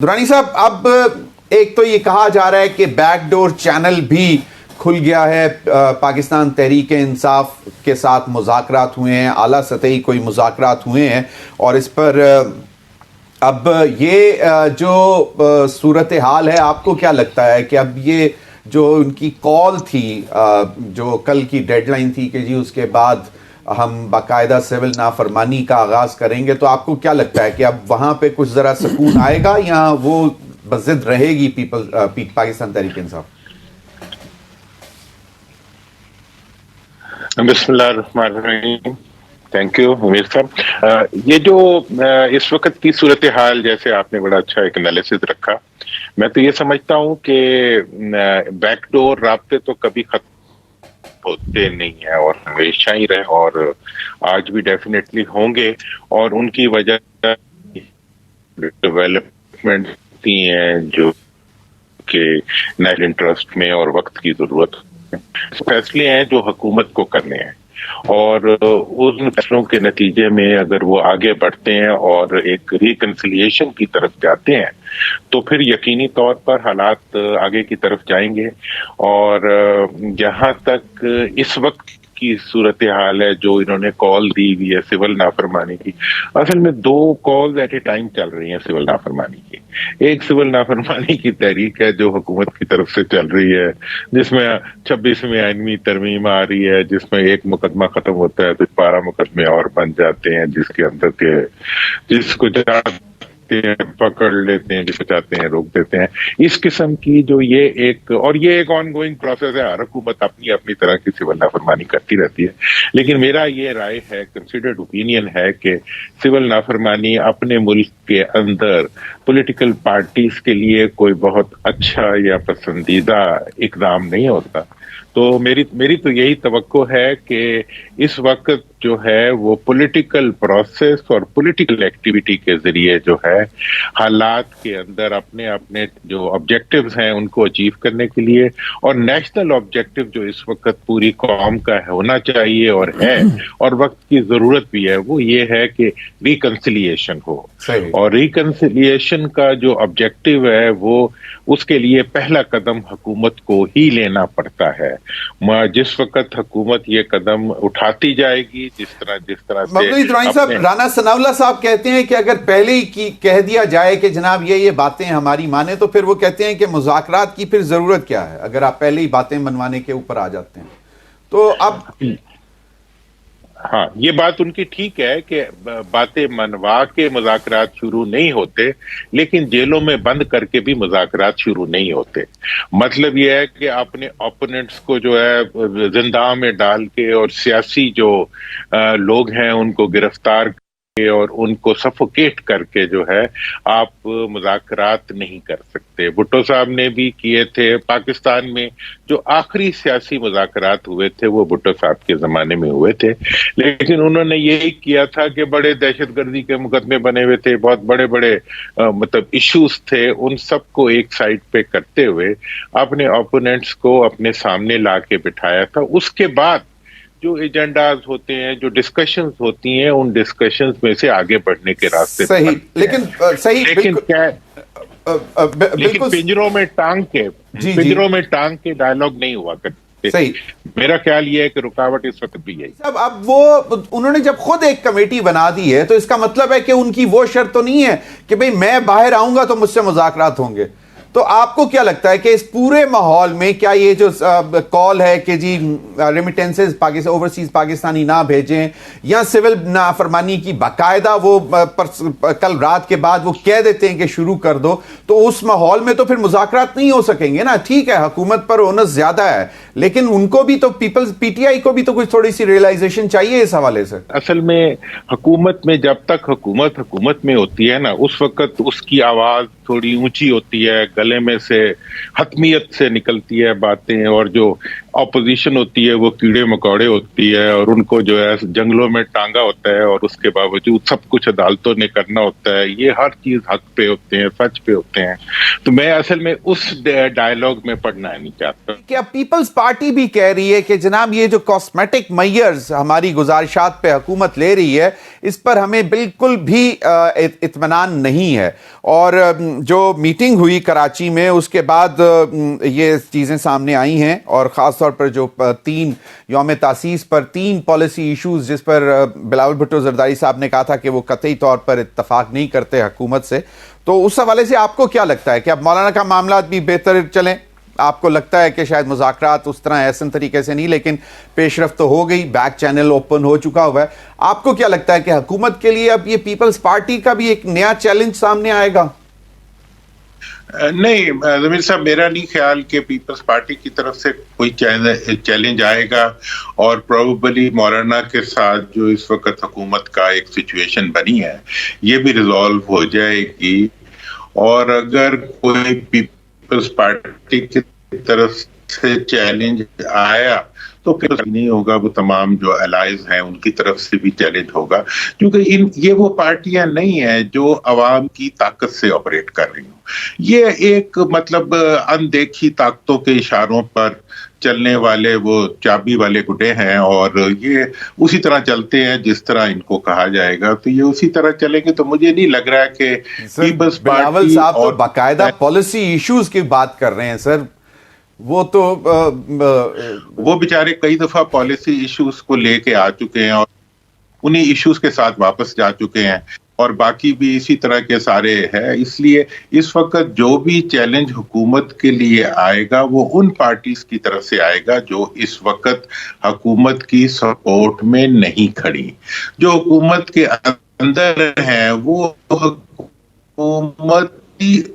درانی صاحب، اب ایک تو یہ کہا جا رہا ہے کہ بیک ڈور چینل بھی کھل گیا ہے، پاکستان تحریک انصاف کے ساتھ مذاکرات ہوئے ہیں، اعلیٰ سطحی کوئی مذاکرات ہوئے ہیں، اور اس پر اب یہ جو صورتحال ہے، آپ کو کیا لگتا ہے کہ اب یہ جو ان کی کال تھی، جو کل کی ڈیڈ لائن تھی کہ جی اس کے بعد ہم باقاعدہ سول نافرمانی کا آغاز کریں گے، تو آپ کو کیا لگتا ہے کہ اب وہاں پہ کچھ ذرا سکون آئے گا یا وہ بضد رہے گی پاکستان تحریک انصاف؟ بسم اللہ الرحمن الرحیم. تھینک یو امیر صاحب. یہ جو اس وقت کی صورتحال، جیسے آپ نے بڑا اچھا ایک انالیسس رکھا، میں تو یہ سمجھتا ہوں کہ بیک ڈور رابطے تو کبھی ختم ہوتے نہیں ہیں اور ہمیشہ ہی رہے، اور آج بھی ڈیفینیٹلی ہوں گے، اور ان کی وجہ ڈیولپمنٹ ہیں جو کہ نیشنل انٹرسٹ میں اور وقت کی ضرورت فیصلے ہیں جو حکومت کو کرنے ہیں، اور ان فیصلوں کے نتیجے میں اگر وہ آگے بڑھتے ہیں اور ایک ریکنسیلیشن کی طرف جاتے ہیں تو پھر یقینی طور پر حالات آگے کی طرف جائیں گے. اور جہاں تک اس وقت کی صورتحال ہے، جو انہوں نے کال دی ہوئی ہے سول نافرمانی کی، اصل میں دو کالز ایٹ اے ٹائم چل رہی ہیں سول نافرمانی کی. ایک سول نافرمانی کی تحریک ہے جو حکومت کی طرف سے چل رہی ہے، جس میں 26ویں آئینی ترمیم آ رہی ہے، جس میں ایک مقدمہ ختم ہوتا ہے تو 12 مقدمے اور بن جاتے ہیں، جس کے اندر کے جس کو چاہتے ہیں پکڑ لیتے ہیں، جس کو چاہتے ہیں روک دیتے ہیں. اس قسم کی جو یہ ایک آن گوئنگ پروسیس ہے، ہر حکومت اپنی اپنی طرح کی سول نافرمانی کرتی رہتی ہے. لیکن میرا یہ رائے ہے، کنسیڈرڈ اوپینین ہے، کہ سول نافرمانی اپنے ملک کے اندر پولیٹیکل پارٹیز کے لیے کوئی بہت اچھا یا پسندیدہ اقدام نہیں ہوتا. تو میری تو یہی توقع ہے کہ اس وقت جو ہے وہ پولیٹیکل پروسیس اور پولیٹیکل ایکٹیویٹی کے ذریعے جو ہے حالات کے اندر اپنے اپنے جو آبجیکٹیوز ہیں ان کو اچیو کرنے کے لیے، اور نیشنل آبجیکٹیو جو اس وقت پوری قوم کا ہونا چاہیے اور ہے اور وقت کی ضرورت بھی ہے، وہ یہ ہے کہ ریکنسیلیشن ہو. اور ریکنسیلیشن کا جو آبجیکٹیو ہے وہ اس کے لیے پہلا قدم حکومت کو ہی لینا پڑتا ہے. جس وقت حکومت یہ قدم اٹھاتی جائے گی، جس طرح مولوی درانی صاحب، رانا ثناء اللہ صاحب کہتے ہیں کہ اگر پہلے ہی کہہ دیا جائے کہ جناب یہ باتیں ہماری مانیں، تو پھر وہ کہتے ہیں کہ مذاکرات کی پھر ضرورت کیا ہے اگر آپ پہلے ہی باتیں منوانے کے اوپر آ جاتے ہیں. تو اب ہاں، یہ بات ان کی ٹھیک ہے کہ باتیں منوا کے مذاکرات شروع نہیں ہوتے، لیکن جیلوں میں بند کر کے بھی مذاکرات شروع نہیں ہوتے. مطلب یہ ہے کہ اپنے اوپوننٹس کو جو ہے زندان میں ڈال کے اور سیاسی جو لوگ ہیں ان کو گرفتار اور ان کو سفوکیٹ کر کے جو ہے آپ مذاکرات نہیں کر سکتے. بھٹو صاحب نے بھی کیے تھے. پاکستان میں جو آخری سیاسی مذاکرات ہوئے تھے وہ بھٹو صاحب کے زمانے میں ہوئے تھے، لیکن انہوں نے یہی کیا تھا کہ بڑے دہشت گردی کے مقدمے بنے ہوئے تھے، بہت بڑے بڑے مطلب ایشوز تھے، ان سب کو ایک سائڈ پہ کرتے ہوئے اپنے اوپوننٹس کو اپنے سامنے لا کے بٹھایا تھا. اس کے بعد جو ایجنڈاز ہوتے ہیں، جو ڈسکشنز ہوتی ہیں، ان ڈسکشنز میں سے آگے بڑھنے کے راستے لیکن پنجروں میں ٹانگ کے ڈائلاگ نہیں ہوا کرتے. میرا خیال یہ ہے کہ رکاوٹ اس وقت بھی ہے. اب وہ انہوں نے جب خود ایک کمیٹی بنا دی ہے تو اس کا مطلب ہے کہ ان کی وہ شرط تو نہیں ہے کہ بھئی میں باہر آؤں گا تو مجھ سے مذاکرات ہوں گے. تو آپ کو کیا لگتا ہے کہ اس پورے ماحول میں کیا یہ جو کال ہے کہ جی ریمیٹنسز اوورسیز پاکستانی نہ بھیجیں، یا سول نافرمانی کی باقاعدہ وہ کل رات کے بعد وہ کہہ دیتے ہیں کہ شروع کر دو، تو اس ماحول میں تو پھر مذاکرات نہیں ہو سکیں گے نا؟ ٹھیک ہے حکومت پر اونس زیادہ ہے، لیکن ان کو بھی تو پی ٹی آئی کو بھی تو کچھ تھوڑی سی ریئلائزیشن چاہیے اس حوالے سے. اصل میں حکومت میں جب تک حکومت میں ہوتی ہے نا، اس وقت اس کی آواز تھوڑی اونچی ہوتی ہے، गले में से हतमियत से निकलती है बातें, और जो ऑपोजिशन होती है वो कीड़े मकोड़े होती है, और उनको जो है जंगलों में टांगा होता है, और उसके बावजूद सब कुछ अदालतों ने करना होता है। ये हर चीज हक पे होते हैं, सच पे होते हैं। तो मैं असल में उस डायलॉग में पढ़ना नहीं चाहता। क्या पीपल्स पार्टी भी कह रही है कि जनाब ये जो कॉस्मेटिक मेयर्स हमारी गुजारिशात पे हुकूमत ले रही है, इस पर हमें बिल्कुल भी इत्मीनान नहीं है, और जो मीटिंग हुई कराची में उसके बाद ये चीज़ें सामने आई हैं, और ख़ास तौर पर जो 3 यौम तासीस पर 3 पॉलिसी इशूज़ जिस पर बिलावल भुट्टो जरदारी साहब ने कहा था कि वो कतई तौर पर इत्तफाक नहीं करते हुकूमत से, तो उस हवाले से आपको क्या लगता है कि अब मौलाना का मामला भी बेहतर चलें? आपको लगता है कि शायद मुज़ाकरात उस तरह ऐसे तरीके से नहीं, लेकिन पेशरफ्त तो हो गई, बैक चैनल ओपन हो चुका हुआ है। आपको क्या लगता है कि हुकूमत के लिए अब ये पीपल्स पार्टी का भी एक नया चैलेंज सामने आएगा? नहीं ज़मीर साहब, मेरा नहीं ख्याल कि पीपल्स पार्टी की तरफ से कोई चैलेंज आएगा, और प्रोबेबली मौलाना के साथ जो इस वक्त हुकूमत का एक सिचुएशन बनी है ये भी रिजॉल्व हो जाएगी। और अगर कोई पीपल्स पार्टी की तरफ से चैलेंज आया तो फिर नहीं होगा, वो तमाम जो अलाइज हैं उनकी तरफ से भी चैलेंज होगा, क्योंकि ये वो पार्टियां नहीं है जो अवाम की ताकत से ऑपरेट कर रही हो। ये एक मतलब अनदेखी ताकतों के इशारों पर चलने वाले वो चाबी वाले गुड्डे हैं, और ये उसी तरह चलते हैं जिस तरह इनको कहा जाएगा, तो ये उसी तरह चलेंगे। तो मुझे नहीं लग रहा है कि पीपल्स पार्टी साहब तो बाकायदा पॉलिसी इश्यूज की बात कर रहे हैं सर, वो तो वो बेचारे कई दफा पॉलिसी इश्यूज को लेके आ चुके हैं और उन्हीं इश्यूज के साथ वापस जा चुके हैं, और बाकी भी इसी तरह के सारे हैं। इसलिए इस वक्त जो भी चैलेंज हुकूमत के लिए आएगा वो उन पार्टीज की तरफ से आएगा जो इस वक्त हुकूमत की सपोर्ट में नहीं खड़ी। जो हुकूमत के अंदर हैं वो हुकूमत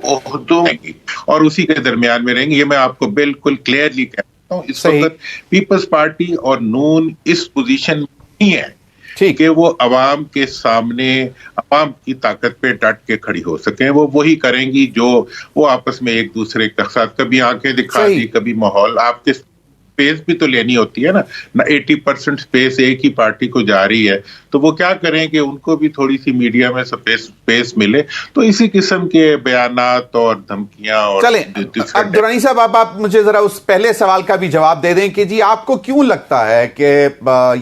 ओहदों में और उसी के दरमियान में रहेंगे। ये मैं आपको बिल्कुल क्लियरली कहता हूँ। इस वक्त पीपल्स पार्टी और नून इस पोजीशन में नहीं है कि वो अवाम के सामने अवाम की ताकत पे डट के खड़ी हो सके। वो वही करेंगी जो वो आपस में एक दूसरे के साथ कभी आंखें दिखा दी, कभी माहौल। आपके स्पेस भी तो लेनी होती है ना 80% स्पेस एक ही पार्टी को जा रही है, तो वो क्या करें कि उनको भी थोड़ी सी मीडिया में स्पेस मिले। तो इसी किस्म के बयानात और धमकियां और चले। अब दुरानी साहब आप मुझे जरा उस पहले सवाल का भी जवाब दे दें कि जी आपको क्यों लगता है कि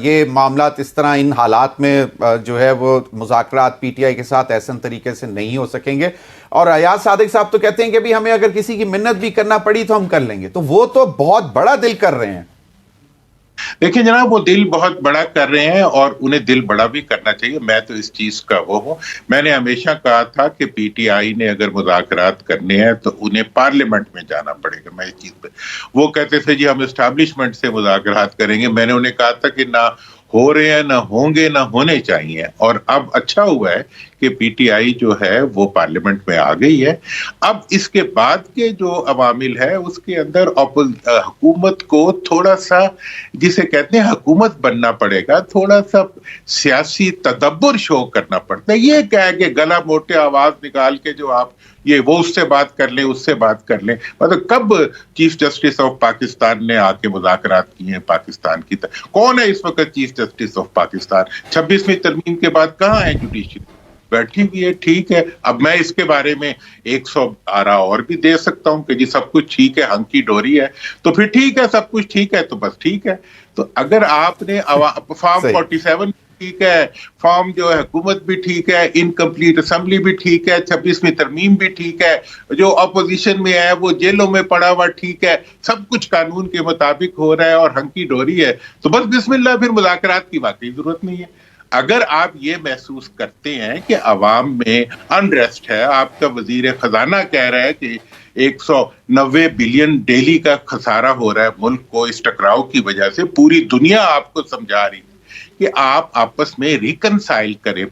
ये मामला इस तरह इन हालात में जो है वो मुज़ाकरात पीटीआई के साथ ऐसे तरीके से नहीं हो सकेंगे, और अयाज सादिक साहब तो कहते हैं कि भी हमें अगर किसी की मिन्नत भी करना पड़ी तो हम कर लेंगे, तो वो तो बहुत बड़ा दिल कर रहे हैं। देखिए जनाब, वो दिल बहुत बड़ा कर रहे हैं और उन्हें दिल बड़ा भी करना चाहिए। मैं तो इस चीज का वो हूं, मैंने हमेशा कहा था कि पीटीआई ने अगर मुज़ाकरात करने हैं तो उन्हें पार्लियामेंट में जाना पड़ेगा। मैं इस चीज पे, वो कहते थे जी हम एस्टैब्लिशमेंट से मुज़ाकरात करेंगे, मैंने उन्हें कहा था कि ना हो रहे हैं, ना होंगे, ना होने चाहिए। और अब अच्छा हुआ है कि पीटीआई जो है वो पार्लियामेंट में आ गई है। अब इसके बाद के जो अवामिल है उसके अंदर हुकूमत को थोड़ा सा, जिसे कहते हैं हुकूमत बनना पड़ेगा, थोड़ा सा सियासी तदब्बर शो करना पड़ता है। ये क्या है कि गला मोटे आवाज निकाल के जो आप ये वो उससे बात कर लें, उससे बात कर लें, मतलब कब चीफ जस्टिस ऑफ पाकिस्तान ने आके मुज़ाकरात किए हैं पाकिस्तान की तरफ? कौन है इस वक्त चीफ जस्टिस ऑफ पाकिस्तान? 26वीं तरमीम के बाद कहाँ है जुडिशरी? बैठी हुई है, ठीक है। अब मैं इसके बारे में 112 और भी दे सकता हूं कि जी सब कुछ ठीक है, हंकी डोरी है, तो फिर ठीक है, सब कुछ ठीक है तो बस ठीक है। तो अगर आपने फॉर्म 47 ठीक है, फॉर्म जो है हुकूमत भी ठीक है, इनकम्प्लीट असेंबली भी ठीक है, 26वीं तरमीम भी ठीक है, जो अपोजिशन में है वो जेलों में पड़ा हुआ ठीक है, सब कुछ कानून के मुताबिक हो रहा है और हंकी डोरी है, तो बस बिस्मिल्लाह, फिर मुज़ाकरात की वाकई जरूरत नहीं है। अगर आप ये महसूस करते हैं कि अवाम में अनरेस्ट है, आपका वजीर खजाना कह रहा है कि 190 बिलियन डेली का खसारा हो रहा है मुल्क को इस टकराव की वजह से, पूरी दुनिया आपको समझा रही है कि आप आपस में रिकनसाइल करें,